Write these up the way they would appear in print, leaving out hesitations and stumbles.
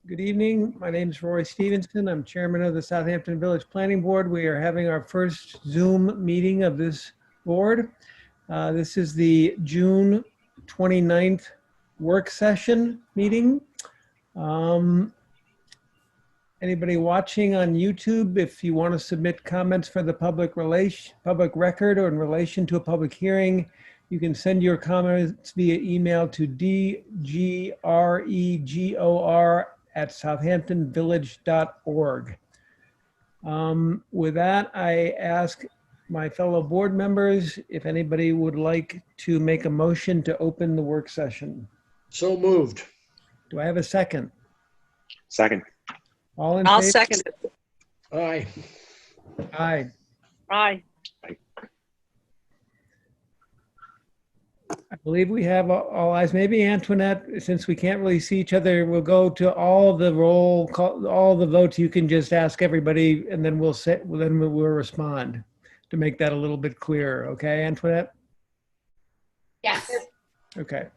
Good evening. My name is Roy Stevenson. I'm chairman of the Southampton Village Planning Board. We are having our first Zoom meeting of this board. This is the June 29th work session meeting. Anybody watching on YouTube, if you want to submit comments for the public record or in relation to a public hearing, you can send your comments via email to dgregor@southamptonvillage.org. With that, I ask my fellow board members if anybody would like to make a motion to open the work session. So moved. Do I have a second? Second. All in I'll favor? second it. Aye. Aye. Aye. I believe we have all eyes. Maybe Antoinette, since we can't really see each other, we'll go to all the roll call, all the votes. You can just ask everybody, and then we'll respond to make that a little bit clearer. Okay, Antoinette? Yes. Okay.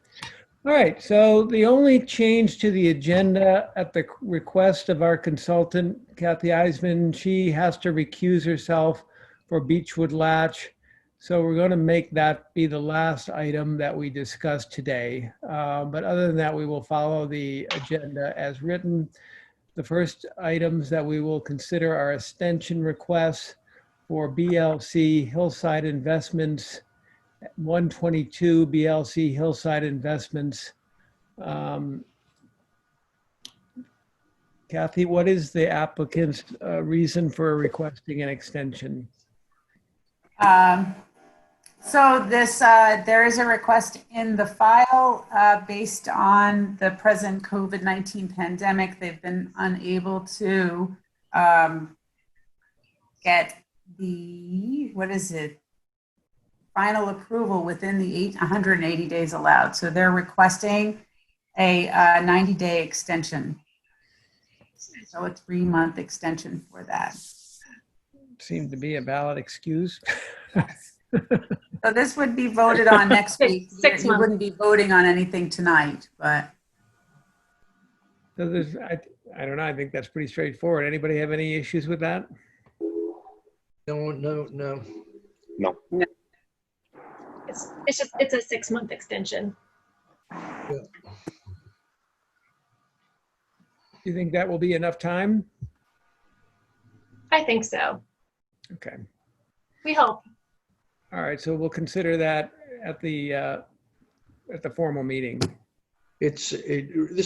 All right. So the only change to the agenda at the request of our consultant, Kathy Eisman, she has to recuse herself for Beechwood Latch. So we're going to make that be the last item that we discuss today. But other than that, we will follow the agenda as written. The first items that we will consider are extension requests for BLC Hillside Investments, 122 BLC Hillside Investments. Kathy, what is the applicant's reason for requesting an extension? So this, there is a request in the file based on the present COVID-19 pandemic. They've been unable to get the, final approval within the 180 days allowed. So they're requesting a 90-day extension. So a 3-month extension for that. Seemed to be a valid excuse. So this would be voted on next week. Six You months. wouldn't be voting on anything tonight, but. So there's, I don't know, I think that's pretty straightforward. Anybody have any issues with that? No. It's a 6-month extension. Do you think that will be enough time? I think so. Okay. We hope. All right, so we'll consider that at the formal meeting. This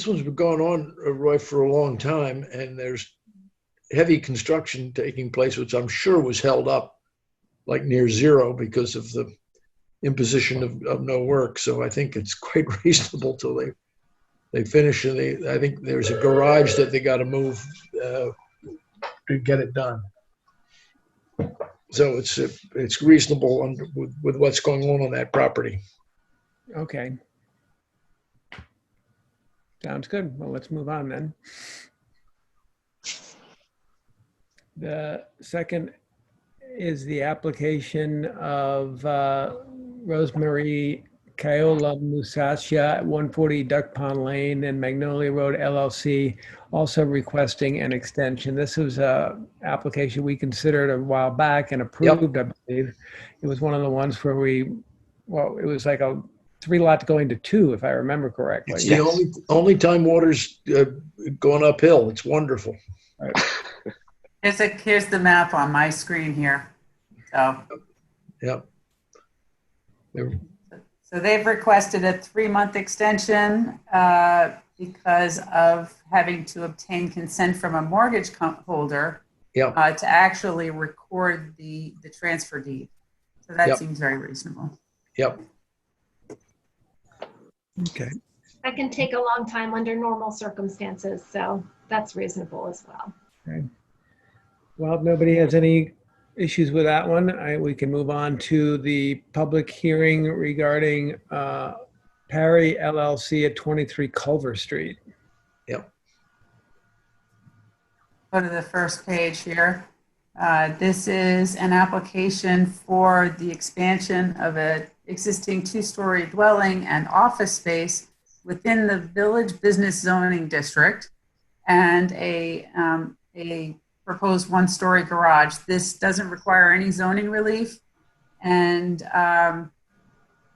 one's been going on, Roy, for a long time, and there's heavy construction taking place, which I'm sure was held up like near zero because of the imposition of no work. So I think it's quite reasonable till they finish. And I think there's a garage that they got to move to get it done. So it's reasonable with what's going on that property. Okay. Sounds good. Well, let's move on then. The second is the application of Rosemary Kayola Musasya at 140 Duck Pond Lane and Magnolia Road LLC, also requesting an extension. This was a application we considered a while back and approved, I believe. It was one of the ones where it was like a 3-lot going to 2, if I remember correctly. It's the only time water's going uphill. It's wonderful. Right. Here's the map on my screen here. So they've requested a 3-month extension because of having to obtain consent from a mortgage holder to actually record the transfer deed. So that seems very reasonable. Yep. Okay. That can take a long time under normal circumstances, so that's reasonable as well. Okay. Well, if nobody has any issues with that one, we can move on to the public hearing regarding Parry LLC at 23 Culver Street. Yep. Go to the first page here. This is an application for the expansion of an existing 2-story dwelling and office space within the village business zoning district and a proposed one-story garage. This doesn't require any zoning relief. And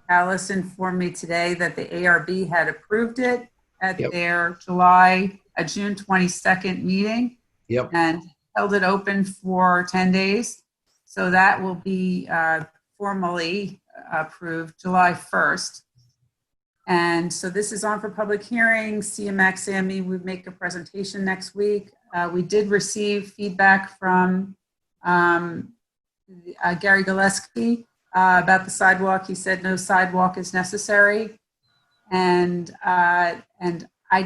Alice informed me today that the ARB had approved it at their June 22nd meeting. Yep. And held it open for 10 days. So that will be formally approved July 1st. And so this is on for public hearing. CMX AME would make a presentation next week. We did receive feedback from Gary Gillespie about the sidewalk. He said no sidewalk is necessary. And I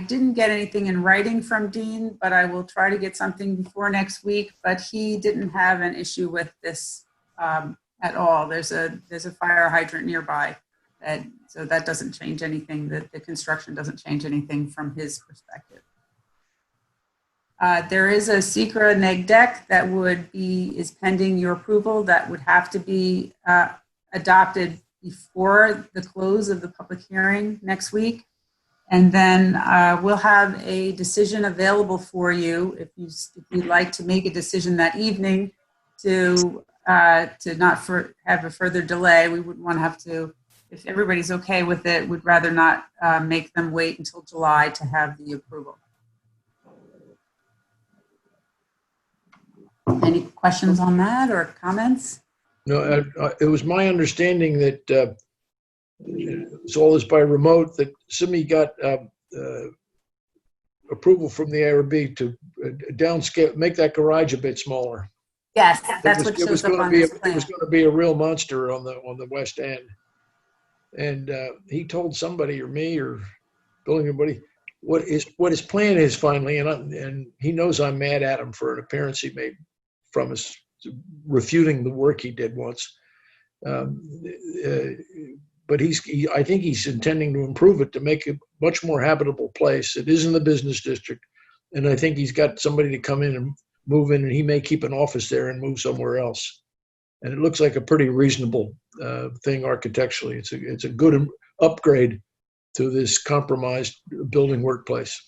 didn't get anything in writing from Dean, but I will try to get something before next week. But he didn't have an issue with this at all. There's a fire hydrant nearby, so that doesn't change anything. The construction doesn't change anything from his perspective. There is a secret neg deck that is pending your approval. That would have to be adopted before the close of the public hearing next week. And then we'll have a decision available for you if you'd like to make a decision that evening to not have a further delay. We wouldn't want to have to, if everybody's okay with it, we'd rather not make them wait until July to have the approval. Any questions on that or comments? No, it was my understanding that it's all this by remote, that Simi got approval from the ARB to downscale, make that garage a bit smaller. Yes, that's what shows up on this plan. It was going to be a real monster on the west end. And he told somebody or me or building anybody what his plan is finally, and he knows I'm mad at him for an appearance he made from us refuting the work he did once. But I think he's intending to improve it to make it a much more habitable place. It is in the business district, and I think he's got somebody to come in and move in, and he may keep an office there and move somewhere else. And it looks like a pretty reasonable thing architecturally. It's a good upgrade to this compromised building workplace.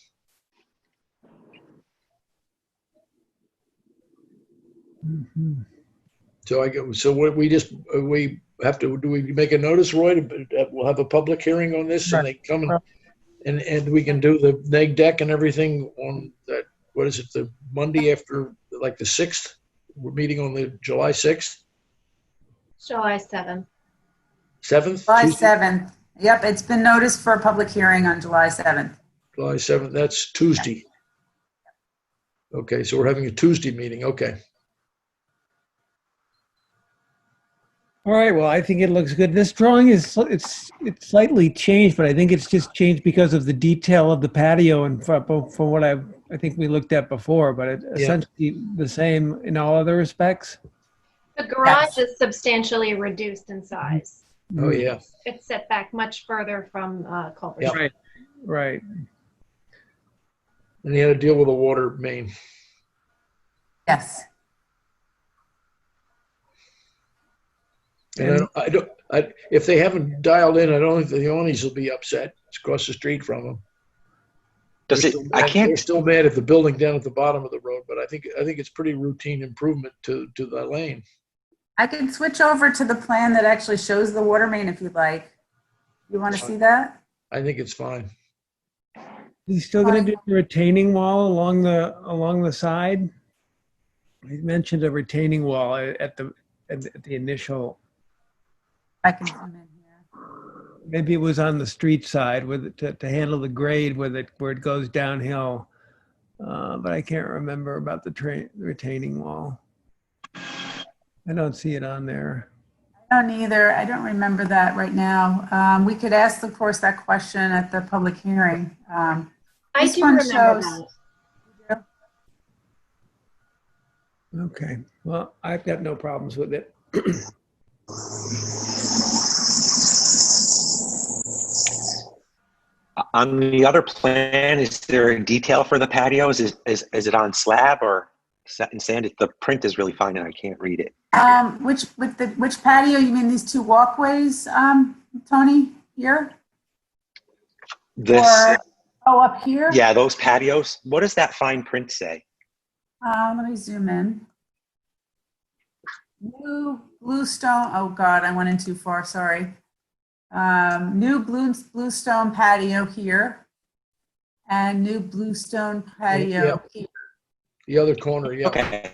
Mm-hmm. So what we have to, do we make a notice, Roy? We'll have a public hearing on this, and they come and we can do the neg deck and everything on that. What is it? The Monday after, like the 6th. We're meeting on the July 6th. July 7th. 7th. July Tuesday? 7th. Yep, it's been noticed for a public hearing on July 7th. July 7th. That's Tuesday. Okay, so we're having a Tuesday meeting. Okay. All right, well, I think it looks good. This drawing it's slightly changed, but I think it's just changed because of the detail of the patio and from what I think we looked at before, but it's essentially the same in all other respects. The garage is substantially reduced in size. Oh, yeah. It's set back much further from Culver Street. Right. And he had to deal with a water main. Yes. And if they haven't dialed in, I don't think the Onis will be upset. It's across the street from them. They're still mad at the building down at the bottom of the road, but I think it's pretty routine improvement to the lane. I can switch over to the plan that actually shows the water main if you'd like. You want to see that? I think it's fine. He's still going to do the retaining wall along the side. He mentioned a retaining wall at the initial. I can zoom in here. Maybe it was on the street side to handle the grade where it goes downhill, but I can't remember about the retaining wall. I don't see it on there. I don't either. I don't remember that right now. We could ask, of course, that question at the public hearing. I do remember that. Okay. Well, I've got no problems with it. On the other plan, is there a detail for the patios? Is it on slab or set in sand? The print is really fine and I can't read it. Which patio? You mean these two walkways, Tony? Here? This, up here? yeah, those patios. What does that fine print say? Let me zoom in. New bluestone, oh God, I went in too far, sorry. New bluestone patio here. And new bluestone patio here. The other corner, yeah. Okay.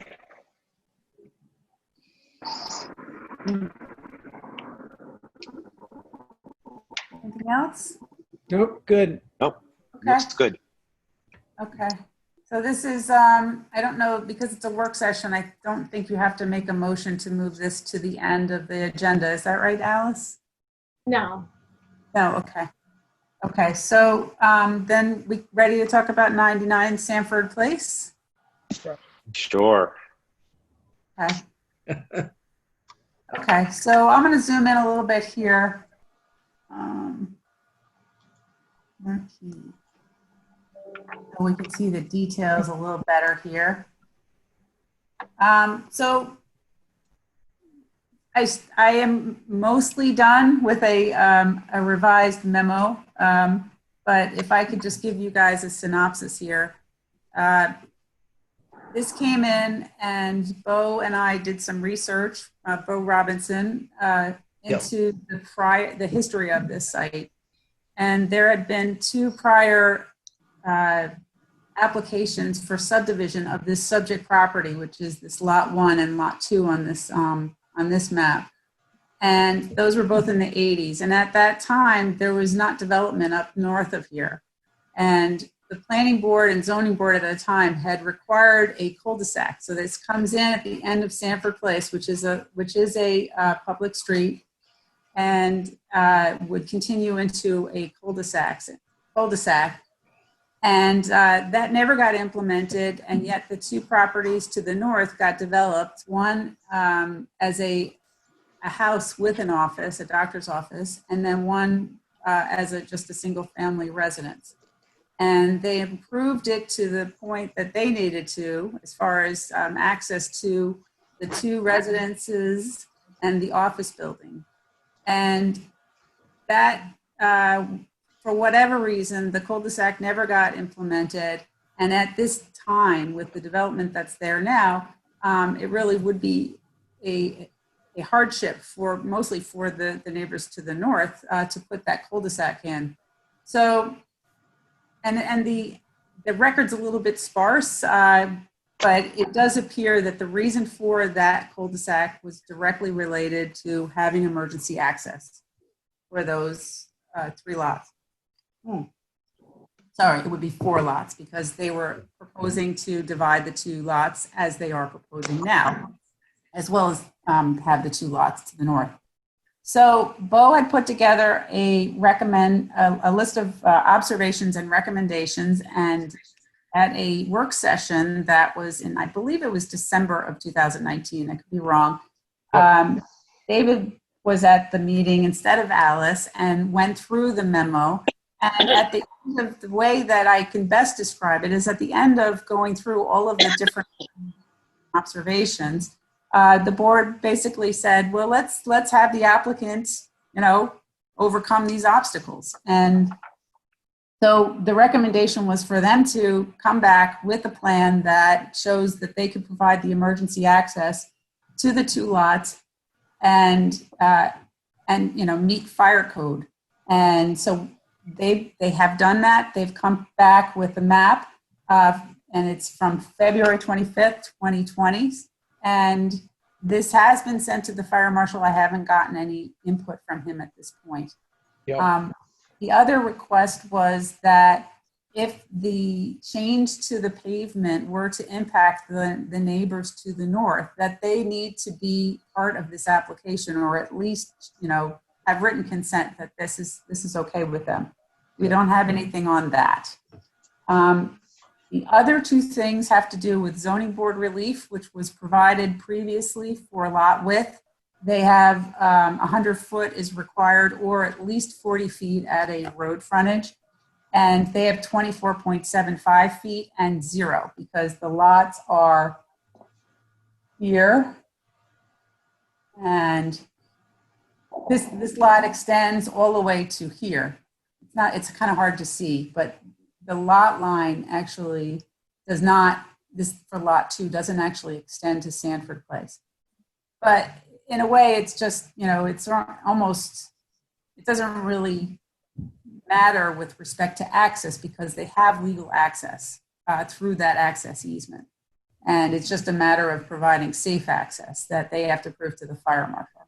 Anything else? Nope, good. Nope. Okay. Looks good. Okay. So this is, I don't know, because it's a work session, I don't think you have to make a motion to move this to the end of the agenda. Is that right, Alice? No. No, okay. Okay, so then we ready to talk about 99 Sanford Place? Sure. Okay. Okay, so I'm going to zoom in a little bit here. Okay. So we can see the details a little better here. So I am mostly done with a revised memo, but if I could just give you guys a synopsis here. This came in and Bo and I did some research, Bo Robinson, into the history of this site. And there had been 2 prior applications for subdivision of this subject property, which is this lot 1 and lot 2 on this map. And those were both in the 80s. And at that time, there was not development up north of here. And the planning board and zoning board at the time had required a cul-de-sac. So this comes in at the end of Sanford Place, which is a public street, and would continue into a cul-de-sac. And that never got implemented, and yet the 2 properties to the north got developed, one as a house with an office, a doctor's office, and then one as just a single family residence. And they improved it to the point that they needed to, as far as access to the 2 residences and the office building. And that, for whatever reason, the cul-de-sac never got implemented. And at this time, with the development that's there now, it really would be a hardship mostly for the neighbors to the north to put that cul-de-sac in. So, and the record's a little bit sparse, but it does appear that the reason for that cul-de-sac was directly related to having emergency access for those 3 lots. Sorry, it would be 4 lots because they were proposing to divide the 2 lots as they are proposing now, as well as have the 2 lots to the north. So Bo had put together a list of observations and recommendations, and at a work session that was in, I believe it was December of 2019, I could be wrong. David was at the meeting instead of Alice and went through the memo. And at the end of the way that I can best describe it is at the end of going through all of the different observations, the board basically said, well, let's have the applicant, overcome these obstacles. And so the recommendation was for them to come back with a plan that shows that they could provide the emergency access to the 2 lots and meet fire code. And so they have done that. They've come back with a map, and it's from February 25th, 2020. And this has been sent to the fire marshal. I haven't gotten any input from him at this point. Yep. The other request was that if the change to the pavement were to impact the neighbors to the north, that they need to be part of this application, or at least, have written consent that this is okay with them. We don't have anything on that. The other 2 things have to do with zoning board relief, which was provided previously for lot width. They have 100 foot is required, or at least 40 feet at a road frontage. And they have 24.75 feet and 0 because the lots are here. And this lot extends all the way to here. it's kind of hard to see, but the lot line actually does not, this for lot 2 doesn't actually extend to Sanford Place. But in a way, it's just, it's almost, it doesn't really matter with respect to access because they have legal access through that access easement. And it's just a matter of providing safe access that they have to prove to the fire marshal.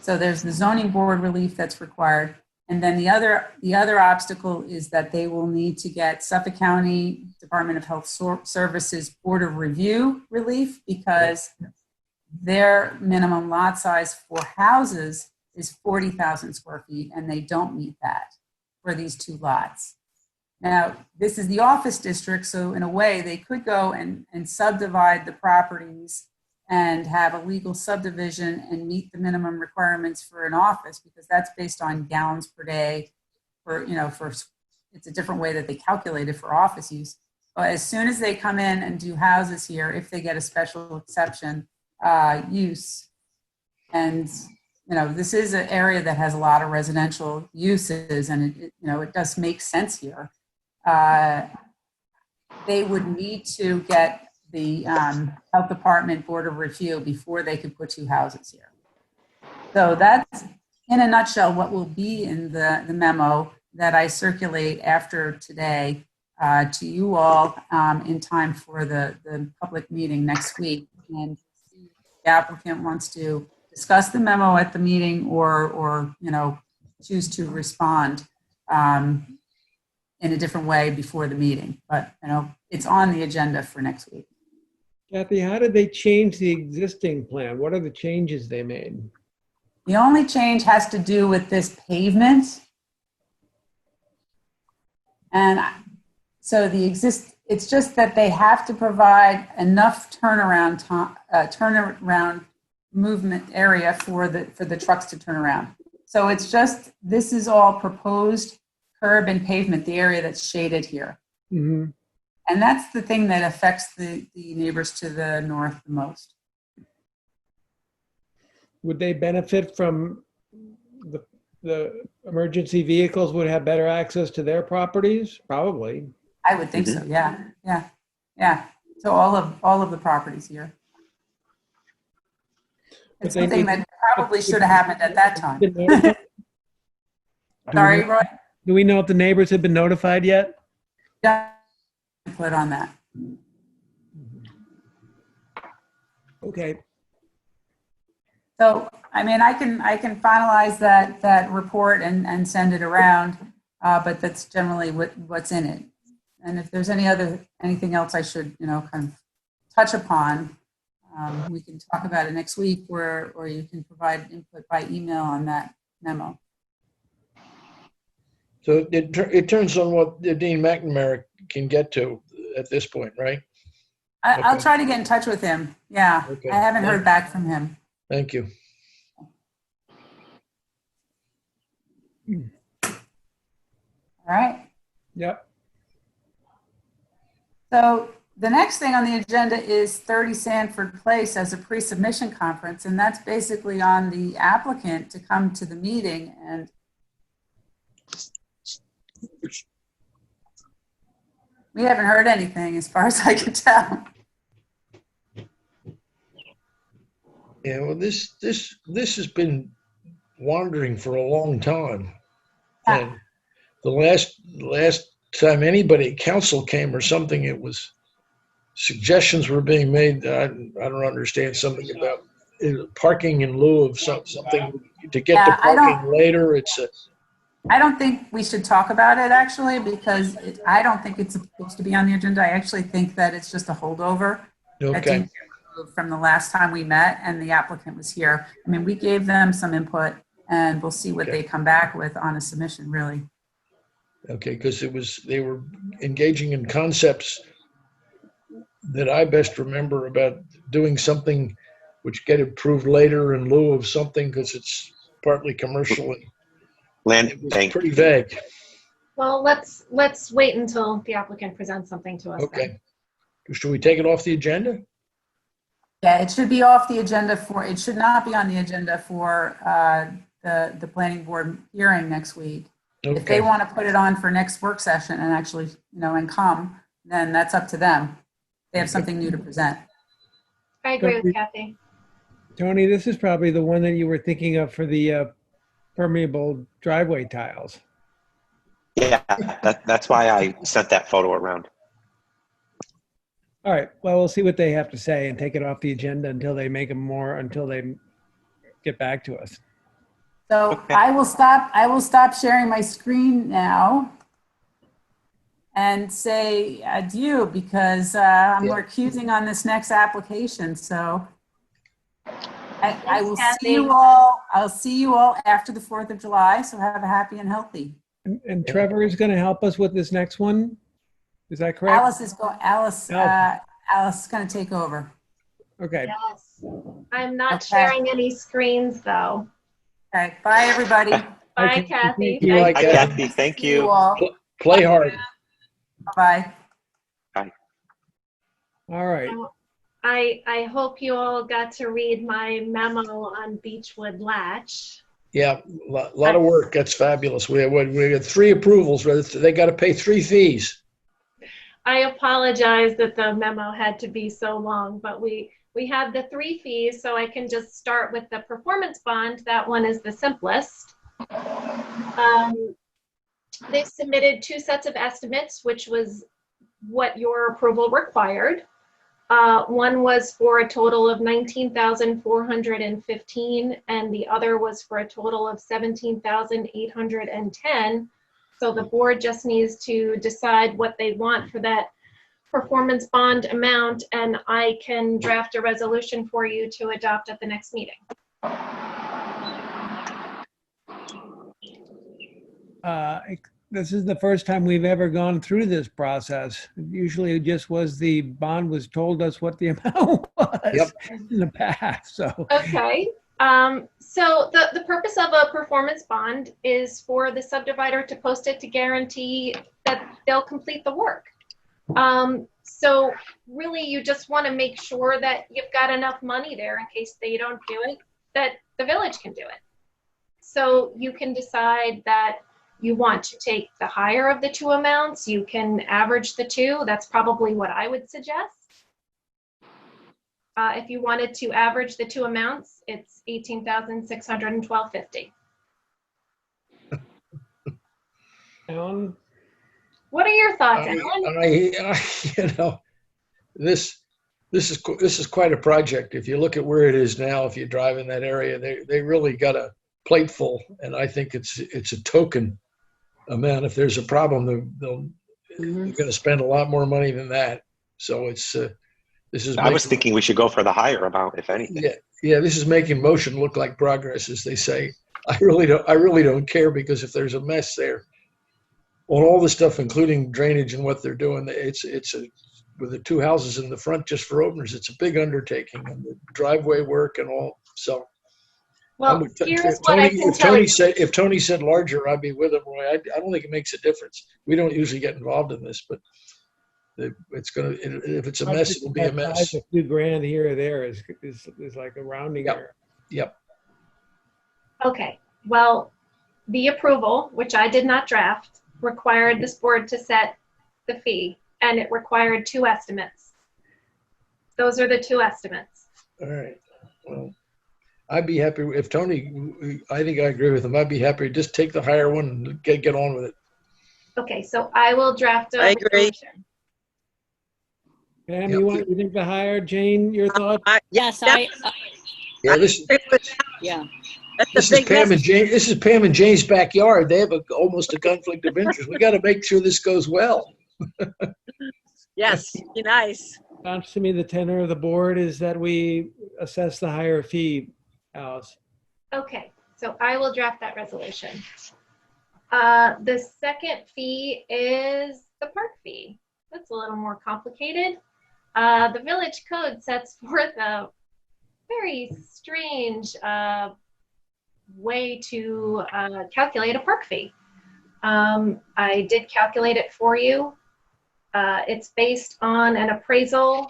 So there's the zoning board relief that's required. And then the other obstacle is that they will need to get Suffolk County Department of Health Services Board of Review relief because their minimum lot size for houses is 40,000 square feet, and they don't meet that for these 2 lots. Now, this is the office district, so in a way, they could go and subdivide the properties and have a legal subdivision and meet the minimum requirements for an office because that's based on gallons per day it's a different way that they calculate it for office use. But as soon as they come in and do houses here, if they get a special exception use, and this is an area that has a lot of residential uses, and it does make sense here. They would need to get the health department board of review before they could put 2 houses here. So that's, in a nutshell, what will be in the memo that I circulate after today to you all in time for the public meeting next week. And if the applicant wants to discuss the memo at the meeting or choose to respond in a different way before the meeting. But, it's on the agenda for next week. Kathy, how did they change the existing plan? What are the changes they made? The only change has to do with this pavement. And so it's just that they have to provide enough turnaround movement area for the trucks to turn around. So it's just, this is all proposed curb and pavement, the area that's shaded here. Mm-hmm. And that's the thing that affects the neighbors to the north the most. Would they benefit from the emergency vehicles would have better access to their properties? Probably. I would think so. Yeah. So all of the properties here. It's something that probably should have happened at that time. Sorry, Roy? Do we know if the neighbors have been notified yet? Yeah. Put on that. Okay. So, I can finalize that report and send it around, but that's generally what's in it. And if there's anything else I should, kind of touch upon, we can talk about it next week, or you can provide input by email on that memo. So it turns on what Dean McNamara can get to at this point, right? I'll try to get in touch with him. Yeah, okay. I haven't heard back from him. Thank you. All right. Yep. So the next thing on the agenda is 30 Sanford Place as a pre-submission conference, and that's basically on the applicant to come to the meeting. And we haven't heard anything as far as I can tell. Yeah, well, this has been wandering for a long time. Yeah. And the last time council came or something, it was suggestions were being made. I don't understand something about parking in lieu of something to get the parking later. I don't think we should talk about it actually, because I don't think it's supposed to be on the agenda. I actually think that it's just a holdover. Okay. From the last time we met and the applicant was here. We gave them some input and we'll see what they come back with on a submission, really. Okay, because they were engaging in concepts that I best remember about doing something which get approved later in lieu of something because it's partly commercial and Land bank. pretty vague. Well, let's wait until the applicant presents something to us. Okay. Should we take it off the agenda? Yeah, it should be off the agenda it should not be on the agenda for the planning board hearing next week. If they Okay. want to put it on for next work session and actually, and come, then that's up to them. They have something new to present. I agree with Kathy. Tony, this is probably the one that you were thinking of for the permeable driveway tiles. Yeah, that's why I sent that photo around. All right, well, we'll see what they have to say and take it off the agenda until they make them until they get back to us. So Okay. I will stop sharing my screen now and say adieu because I'm Yeah. recusing on this next application. So I will Kathy. see you all. I'll see you all after the 4th of July. So have a happy and healthy. And Trevor is going to help us with this next one. Is that correct? Alice is going to take over. Okay. Yes. I'm not Okay. sharing any screens though. Okay. Bye, everybody. Bye, Okay, Kathy. thank you. Bye, Hi, Kathy. Kathy. Thank See you you. all. Play hard. Bye. All right. I hope you all got to read my memo on Beechwood Latch. Yeah, a lot of work. That's fabulous. We had 3 approvals. They got to pay 3 fees. I apologize that the memo had to be so long, but we have the 3 fees, so I can just start with the performance bond. That one is the simplest. They've submitted 2 sets of estimates, which was what your approval required. One was for a total of $19,415, and the other was for a total of $17,810. So the board just needs to decide what they want for that performance bond amount, and I can draft a resolution for you to adopt at the next meeting. This is the first time we've ever gone through this process. Usually it just was the bond was told us what the amount was in the past. So Okay. So the purpose of a performance bond is for the subdivider to post it to guarantee that they'll complete the work. So really you just want to make sure that you've got enough money there in case they don't do it, that the village can do it. So you can decide that you want to take the higher of the 2 amounts. You can average the 2. That's probably what I would suggest. If you wanted to average the 2 amounts, it's $18,612.50. Alan? What are your thoughts, Alan? This is quite a project. If you look at where it is now, if you drive in that area, they really got a plateful, and I think it's a token amount. If there's a problem, they're going to spend a lot more money than that. So this is. I was thinking we should go for the higher amount, if anything. Yeah. This is making motion look like progress, as they say. I really don't care, because if there's a mess there on all the stuff, including drainage and what they're doing, with the 2 houses in the front just for openers, it's a big undertaking, and the driveway work and all. So. Well, here's what I can tell you. If Tony said larger, I'd be with him, Roy. I don't think it makes a difference. We don't usually get involved in this, but it's gonna. If it's a mess, it'll be a mess. A few grand here or there is like a rounding error. Yep. Okay. Well, the approval, which I did not draft, required this board to set the fee, and it required 2 estimates. Those are the 2 estimates. All right. Well, I'd be happy if Tony, I think I agree with him. I'd be happy to just take the higher one and get on with it. Okay, so I will draft a resolution. Pam, you think the higher? Jane, your thoughts? Yes, Yeah, this is Pam and Jane. This is Pam and Jane's backyard. They have almost a conflict of interest. We got to make sure this goes well. Yes, be nice. Sounds to me the tenor of the board is that we assess the higher fee, Alice. Okay, so I will draft that resolution. The second fee is the park fee. That's a little more complicated. The village code sets forth a very strange way to calculate a park fee. I did calculate it for you. It's based on an appraisal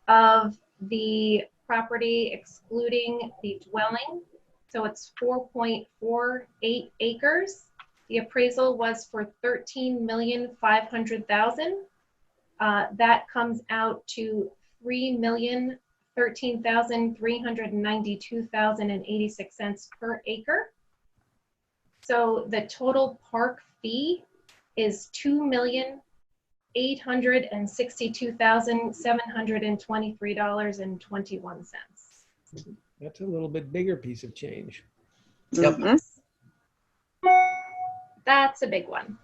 of the property excluding the dwelling. So it's 4.48 acres. The appraisal was for $13,500,000. That comes out to $3,013,392.86 per acre. So the total park fee is $2,862,723.21. That's a little bit bigger piece of change. Yep. Mhm. That's a big one.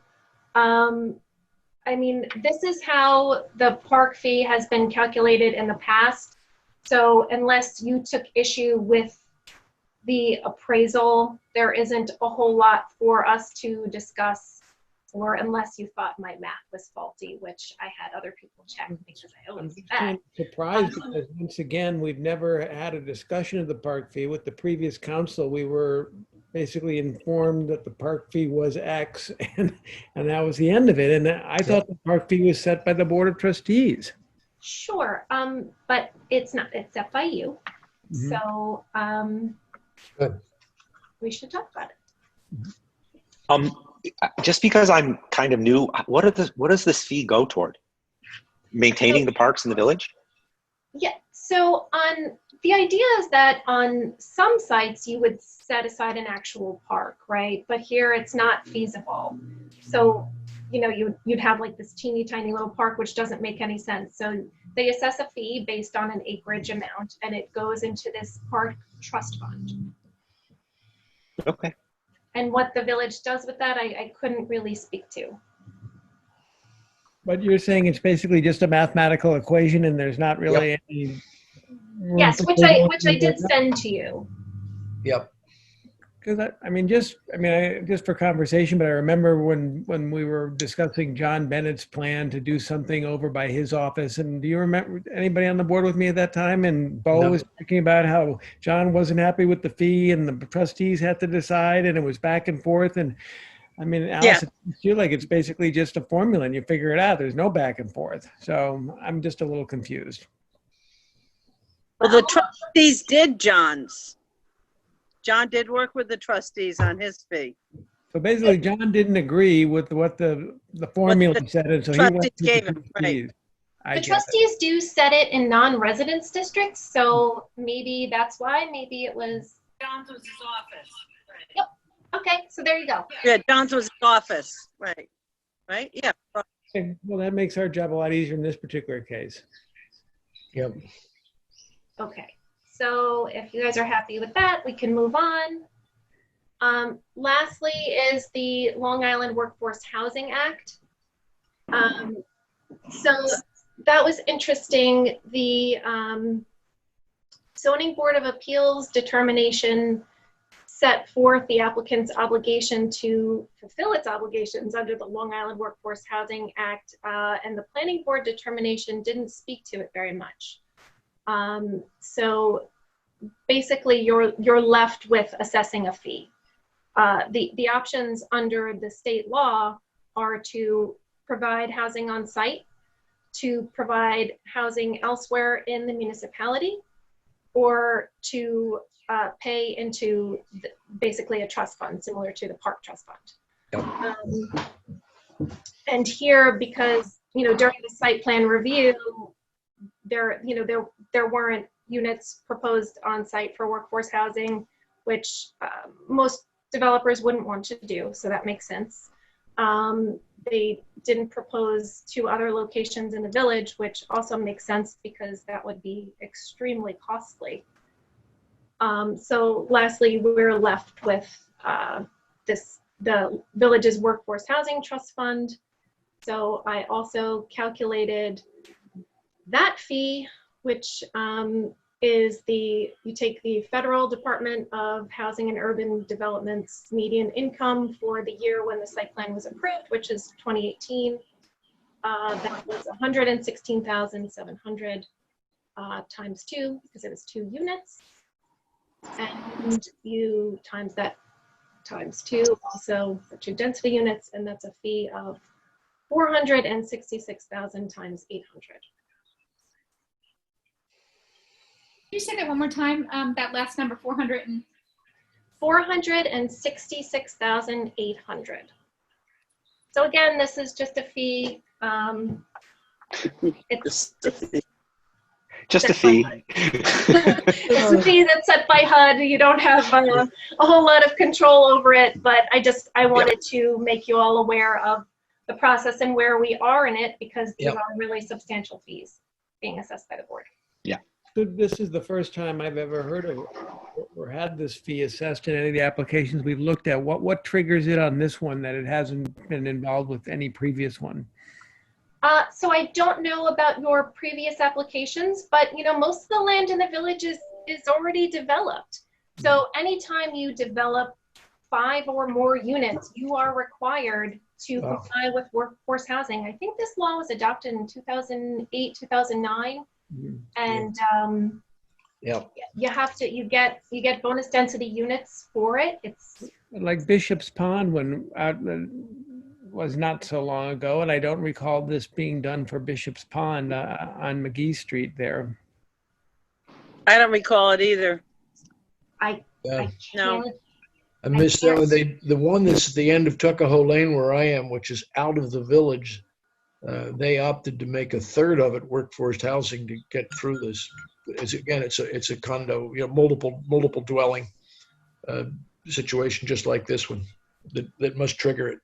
I mean, this is how the park fee has been calculated in the past. So unless you took issue with the appraisal, there isn't a whole lot for us to discuss, or unless you thought my math was faulty, which I had other people check because I I'm always do just that. kind of surprised because once again, we've never had a discussion of the park fee. With the previous council, we were basically informed that the park fee was X and that was the end of it. And I thought the park fee was set by the Board of Trustees. Sure, but it's not, it's set by you. Mhm. So Good. we should talk about it. Just because I'm kind of new, what does this fee go toward? Maintaining the parks in the village? Yeah, so the idea is that on some sites you would set aside an actual park, right? But here it's not feasible. So, you know, you'd have like this teeny tiny little park, which doesn't make any sense. So they assess a fee based on an acreage amount, and it goes into this park trust fund. Okay. And what the village does with that, I couldn't really speak to. But you're saying it's basically just a mathematical equation and there's not really any. Yes, which I did send to you. Yep. Because just for conversation, but I remember when we were discussing John Bennett's plan to do something over by his office. And do you remember anybody on the board with me at that time? And Bo No. was talking about how John wasn't happy with the fee and the trustees had to decide and it was back and forth. And I mean, Alice, it feels like it's basically just a formula and you figure it out. There's no back and forth. So I'm just a little confused. Well, the trustees did John's. John did work with the trustees on his fee. So basically, John didn't agree with what the formula said, and so he went trustees to gave the him, right. trustees. I The get it. trustees do set it in non-residence districts, so maybe that's why. Maybe it was. John's was his office. Yep. Okay, so there you go. Yeah, John's was his office. Right. Right? Yeah. Okay, well, that makes our job a lot easier in this particular case. Yep. Okay, so if you guys are happy with that, we can move on. Lastly is the Long Island Workforce Housing Act. So that was interesting. The Zoning Board of Appeals determination set forth the applicant's obligation to fulfill its obligations under the Long Island Workforce Housing Act, and the Planning Board determination didn't speak to it very much. So basically you're left with assessing a fee. The options under the state law are to provide housing on site, to provide housing elsewhere in the municipality, or to pay into basically a trust fund similar to the park trust fund. Yep. And here, because during the site plan review, there weren't units proposed on site for workforce housing, which most developers wouldn't want to do, so that makes sense. They didn't propose 2 other locations in the village, which also makes sense because that would be extremely costly. So lastly, we're left with the village's workforce housing trust fund. So I also calculated that fee, which is you take the Federal Department of Housing and Urban Development's median income for the year when the site plan was approved, which is 2018. That was 116,700 times 2 because it was 2 units. And you times that times 2 also for 2 density units, and that's a fee of 466,000 times 800. Can you say that one more time? That last number, 400 and $466,800. So again, this is just a fee. It's Just a fee. it's a fee that's set by HUD. You don't have a whole lot of control over it, but I wanted to make you all aware of the process and where we are in it, because these are really substantial fees being assessed by the board. So this is the first time I've ever heard of or had this fee assessed in any of the applications we've looked at. What triggers it on this one that it hasn't been involved with any previous one? So I don't know about your previous applications, but most of the land in the village is already developed. So anytime you develop 5 or more units, you are required to comply with workforce housing. I think this law was adopted in 2008, 2009. And you get bonus density units for it. It's like Bishop's Pond was not so long ago, and I don't recall this being done for Bishop's Pond on McGee Street there. I don't recall it either. no. I missed that one. The one that's at the end of Tuckahoe Lane where I am, which is out of the village, they opted to make a third of it workforce housing to get through this. It's a condo, multiple dwelling situation, just like this one that must trigger it.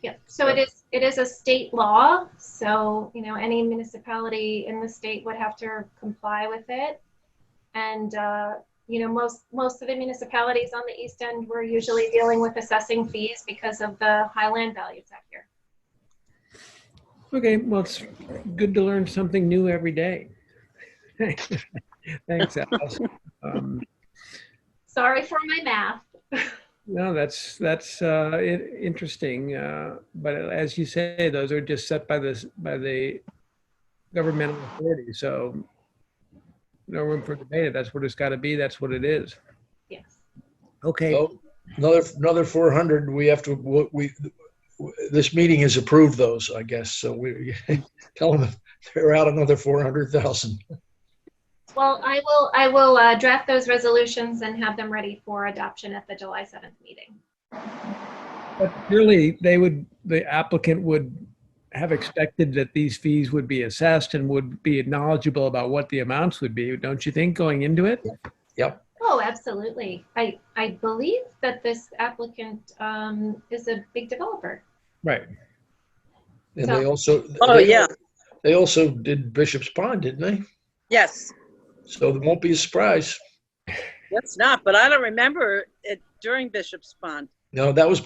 Yeah, so it is a state law. So, any municipality in the state would have to comply with it. And, most of the municipalities on the East End were usually dealing with assessing fees because of the high land values out here. Okay, well, it's good to learn something new every day. Thanks, Alice. Sorry for my math. No, that's interesting. But as you say, those are just set by the governmental authority. So no room for debate. That's what it's got to be. That's what it is. Yes. Okay. So another 400. We have to. This meeting has approved those, I guess. So we tell them they're out another 400,000. Well, I will draft those resolutions and have them ready for adoption at the July 7th meeting. But clearly, the applicant would have expected that these fees would be assessed and would be knowledgeable about what the amounts would be, don't you think, going into it? Yep. Oh, absolutely. I believe that this applicant is a big developer. Right. And So- they also. They also did Bishop's Pond, didn't they? Yes. So there won't be a surprise. That's not, but I don't remember it during Bishop's Pond. No, that was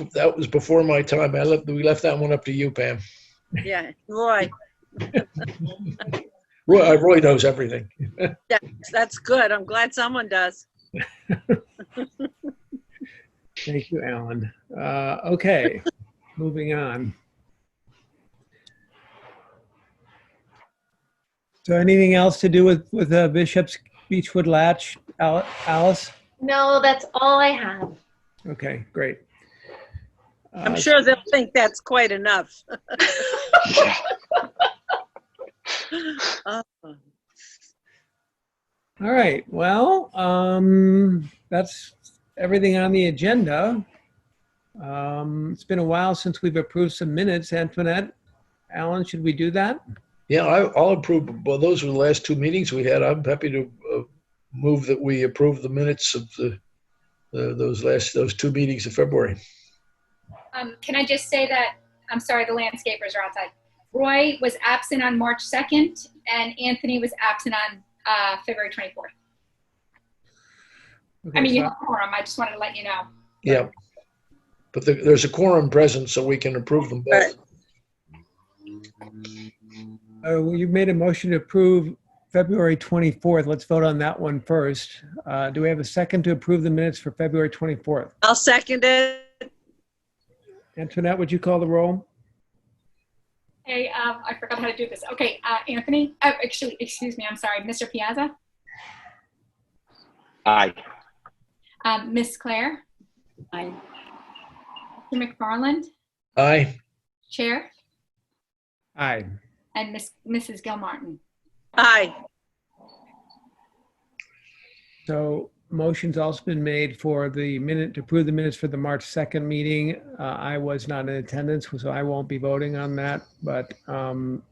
before my time. We left that one up to you, Pam. Yeah, Roy. Roy knows everything. That's good. I'm glad someone does. Thank you, Alan. Okay, moving on. So anything else to do with Bishop's Beechwood Latch, Alice? No, that's all I have. Okay, great. I'm sure they'll think that's quite enough. All right, well, that's everything on the agenda. It's been a while since we've approved some minutes. Antoinette, Alan, should we do that? Yeah, I'll approve. Well, those were the last 2 meetings we had. I'm happy to move that we approve the minutes of those 2 meetings of February. Can I just say that, I'm sorry, the landscapers are outside. Roy was absent on March 2nd, and Anthony was absent on February 24th. Okay, I mean, so- you have a quorum. I just wanted to let you know. Yeah. But there's a quorum present, so we can approve them both. You made a motion to approve February 24th. Let's vote on that one first. Do we have a second to approve the minutes for February 24th? I'll second it. Antoinette, would you call the roll? Hey, I forgot how to do this. Okay, Anthony, actually, excuse me, I'm sorry. Mr. Piazza, Aye. Miss Claire, Aye. Mr. McFarland, Aye. Chair, Aye. and Mrs. Gilmartin. Aye. So motion's also been made for the minute to approve the minutes for the March 2nd meeting. I was not in attendance, so I won't be voting on that, but would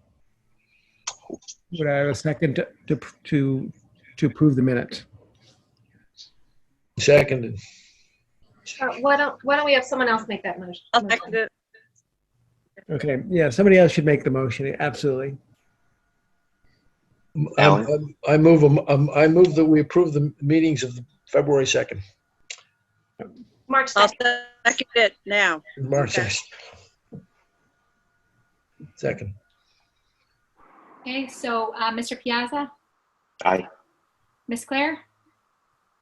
I have a second to approve the minutes? Seconded. Why don't we have someone else make that motion? I'll second it. Okay, yeah, somebody else should make the motion, absolutely. I move that we approve the meetings of February 2nd. March I'll 2nd. second it now. March Okay. 2nd. Second. Okay, so Mr. Piazza, Aye. Miss Claire,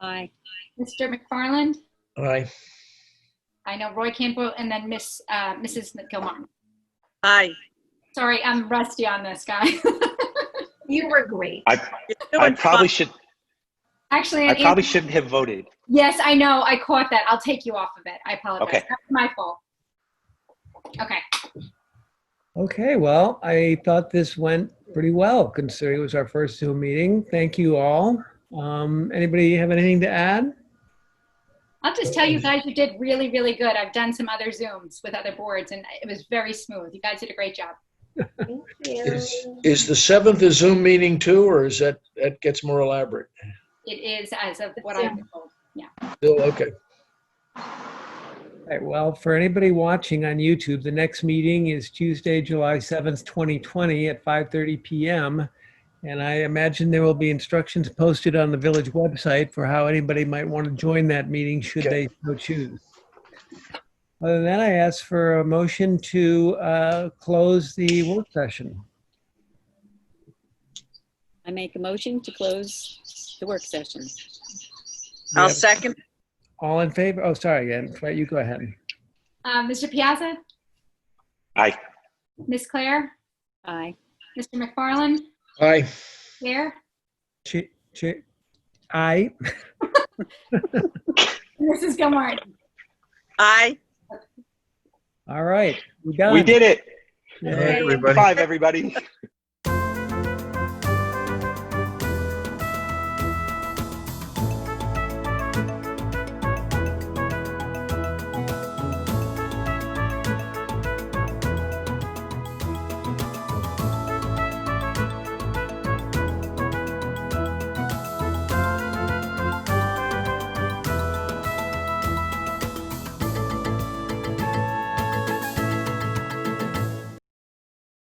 Aye. Mr. McFarland, Aye. I know Roy can't vote, and then Mrs. Gilmartin. Aye. Sorry, I'm rusty on this, guy. You were great. I Doing probably fine. should. Actually, I probably shouldn't have voted. yes, I know. I caught that. I'll take you off of it. I apologize. Okay. That's my fault. Okay. Okay, well, I thought this went pretty well considering it was our first Zoom meeting. Thank you all. Anybody have anything to add? I'll just tell you guys, you did really, really good. I've done some other Zooms with other boards, and it was very smooth. You guys did a great job. Thank you. Is the 7th a Zoom meeting too, or is that gets more elaborate? It is as of what I've been told. Yeah. Still, okay. All right, well, for anybody watching on YouTube, the next meeting is Tuesday, July 7th, 2020 at 5:30 p.m. And I imagine there will be instructions posted on the village website for how anybody might want to join that meeting should they so choose. Other than that, I ask for a motion to close the work session. I make a motion to close the work session. I'll Yep. second. All in favor? Oh, sorry again. Right, you go ahead. Mr. Piazza, Aye. Miss Claire, Aye. Mr. McFarland, Aye. Claire, Aye. Mrs. Gilmartin. Aye. All right. We got We did it. All right, everybody. 5, everybody.